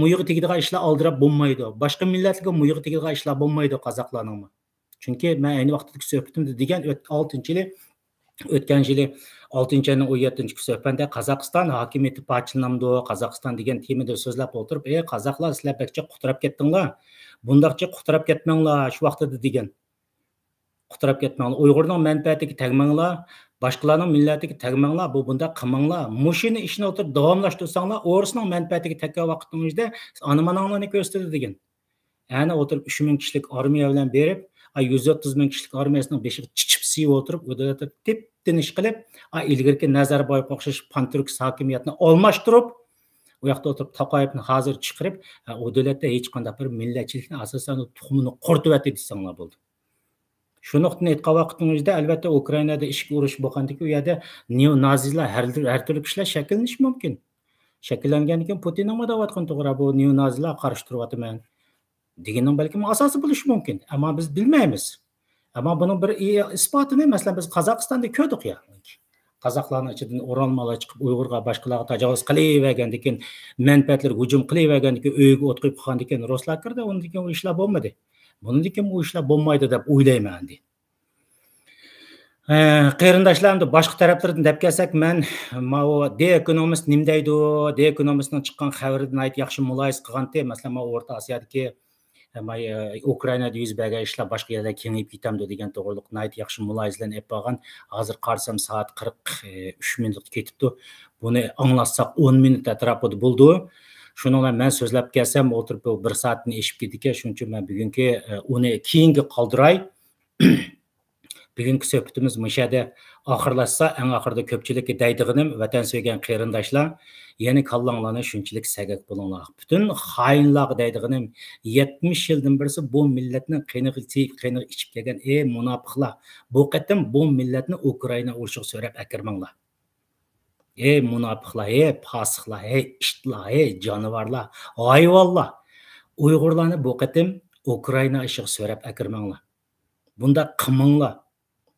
muyig'i tegadigan ishlar oldirab bo'lmaydi. Boshqa millatlarga muyig'i tegadigan ishlar bo'lmaydi qozoqlarning. Chunki men ayni vaqtdagi suhbatimda degan 6-yili o'tgan yili 6-oyning 17-suhbatda Qozog'iston hokimiyati parchalanadi, Qozog'iston degan temada so'zlab o'tirib, qozoqlar sizlar bakcha qutirab ketdinglar. Bundaqcha qutirab ketmanglar shu vaqtida degan. Qutirab ketmanglar. Uyg'urning manfaatiga tegmanglar, boshqalarning millatiga tegmanglar, bu bunda qilmanglar. Mushini ishni o'tirib davomlashtirsanglar, o'risning manfaatiga tekkan vaqtingizda ana-mananglarni ko'rsatadi degan. Ya'ni o'tirib 3000 kishilik armiya bilan berib, 130 ming kishilik armiyasining beshiga chichib siyib o'tirib, o'dada tip-tinish qilib, ilgirki Nazarboyev o'xshash panturk hokimiyatni almashtirib, u yoqda o'tirib To'qayevni hozir chiqarib, u davlatda hech qanday bir millatchilikni asosan tuxumini qurtiyotdi desanglar bo'ldi. Shu nuqtani aytgan vaqtingizda albatta Ukrainada ishga urush bo'lgandiki, u yerda neonazilar har turli kishilar shakllanishi mumkin. Shakllangandan keyin Putin nima deyotgan to'g'ri, bu neonazilar qarshi turyapman deganning balkim asosi bo'lishi mumkin, ammo biz bilmaymiz. Ammo buning bir isbotini masalan biz Qozog'istonda ko'rdik ya. Qozoqlarning ichidan o'ralmalar chiqib Uyg'urga boshqalarga tajovuz qilavergandan keyin manfaatlarga hujum qilavergandan keyin uyga o't qo'yib qo'ygandan keyin ruslar kirdi, undan keyin u ishlar bo'lmadi. Bundan keyin u ishlar bo'lmaydi deb o'ylayman deydi. Qarindoshlarimni boshqa taraflardan deb kelsak, men mau The Economist nim deydi, The Economistning chiqqan xabaridan ayt yaxshi muloyiz qilganda, masalan, O'rta Osiyodagi Ukrainada yuz bergan ishlar boshqa yerda kengayib ketamdi degan to'g'riliqni ayt yaxshi muloyizlarni olib bo'lgan. Hozir qarasam soat 43 minut ketibdi. Buni anglatsak 10 minut atrofida bo'ldi. Shuni men so'zlab kelsam, o'tirib 1 soatni eshib ketdik. Shuning uchun men bugungi uni keyinga qoldiray. Bugungi suhbatimiz mushada oxirlashsa, eng oxirida ko'pchilikka deydiganim vatan sevgan qarindoshlar, ya'ni kallanglarni shunchalik sagak bo'linglar. Butun xoinlar deydiganim 70 yildan birisi bu millatning qiyniqib ichib kelgan munofiqlar. Bu qatim bu millatni Ukraina urushiga so'rab akirmanglar. Munofiqlar, fosiqlar, ishtlar, jonivorlar, hayvonlar. Uyg'urlarni bu qatim Ukraina ishiga so'rab akirmanglar. Bunda qilmanglar.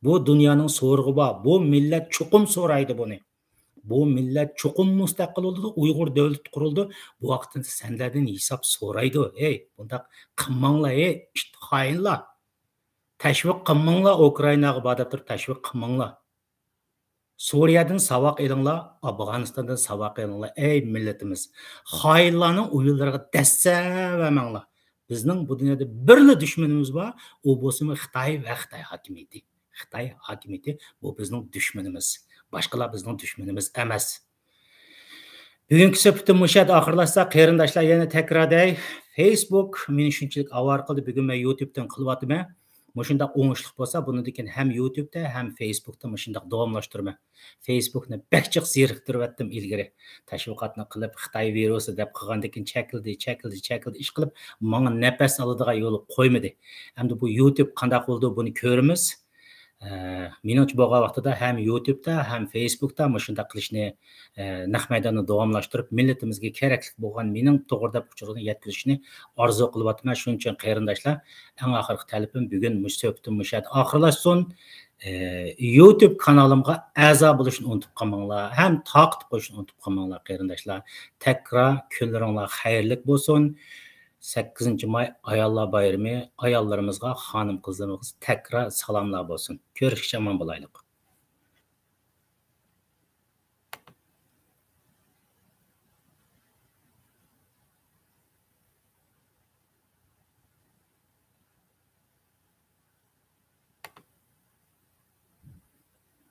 Bu dunyoning so'rg'i bor. Bu millat chuqum so'raydi buni. Bu millat chuqum mustaqil bo'ldi, Uyg'ur davlat qurildi. Bu vaqtda senlardan hisob so'raydi. Bunda qilmanglar, xoinlar. Tashviq qilmanglar, Ukrainaga borib turib tashviq qilmanglar. Suriyadan savaq elinglar, Afganistandan savaq elinglar. Ey milletimiz, xayırlarning uyullariga dassavermanglar. Bizning bu dunyoda birli dushmanimiz bor, u bo'lsa Xitoy va Xitoy hokimiyati. Xitoy hokimiyati bu bizning dushmanimiz. Boshqalar bizning dushmanimiz emas. Bugungi suhbatni mushat oxirlashsa, qarindoshlar yana takrorday, Facebook meni shunchalik avar qildi, bugun men YouTube'dan qilyapman. Mushunda o'ngishlik bo'lsa, bundan keyin ham YouTube'da, ham Facebook'da mushunda davomlashtiraman. Facebook'ni bakchiq zeriktirib ilgari. Tashviqotni qilib, Xitoy virusi deb qilgandan keyin chekildi ish qilib, menga nafas oladigan yo'l qo'ymadi. Endi bu YouTube qanday bo'ldi, buni ko'ramiz. Menimcha bo'lgan vaqtida ham YouTube'da, ham Facebook'da mushunda qilishni naq maydonni davomlashtirib, millatimizga kerakli bo'lgan mening to'g'ri uchurni yetkazishni orzu qilyapman. Shuning uchun qarindoshlar, eng oxirgi talabim bugun suhbatim mushat oxirlashsin. YouTube kanalimga a'zo bo'lishni unutib qolmanglar, ham taqib qo'yishni unutib qolmanglar qarindoshlar. Takrar kunlaringlar xayrli bo'lsin. 8 may ayollar bayrami, ayollarimizga, xonim qizlarimizga takrar salomlar bo'lsin. Ko'rishga omon bo'laylik.